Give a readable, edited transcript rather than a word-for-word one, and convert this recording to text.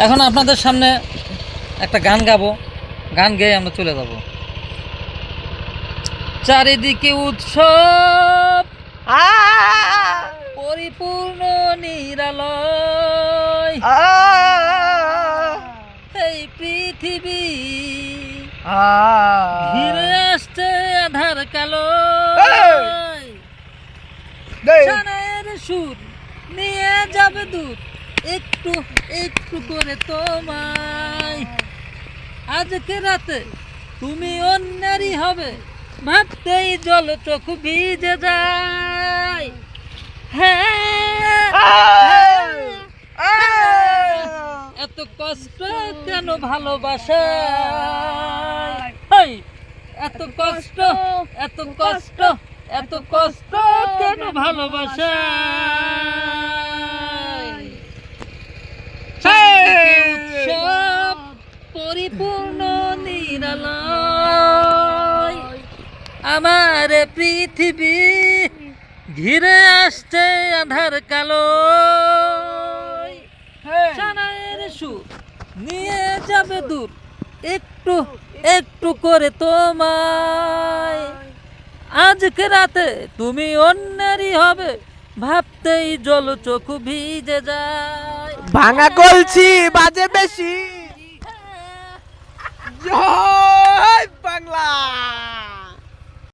এখন আপনাদের সামনে একটা গান গাবো, গান গেয়ে আমরা চলে যাব। চারিদিকে উৎসব, পরিপূর্ণ নিরালয়, এই পৃথিবী ঘিরে আসছে আধার কালো, সানায়ের সুর নিয়ে যাবে দূর, একটু একটু করে তোমায়। আজকে রাতে তুমি অন্যারই হবে, ভাবতেই জল চোখ ভিজে যায়। এত কষ্ট কেন ভালোবাসায়, এত কষ্ট, এত কষ্ট, এত কষ্ট কেন ভালোবাসায়। উৎসব, পরিপূর্ণ নিরালয়, আমার পৃথিবী ঘিরে আসছে আধার কালো, সানায়ের সুর নিয়ে যাবে দূর, একটু একটু করে তোমায়। আজকে রাতে তুমি অন্যেরই হবে, ভাবতেই জল চোখ ভিজে যায়। ভাঙা কলছি বাজে বেশি। জয় বাংলা।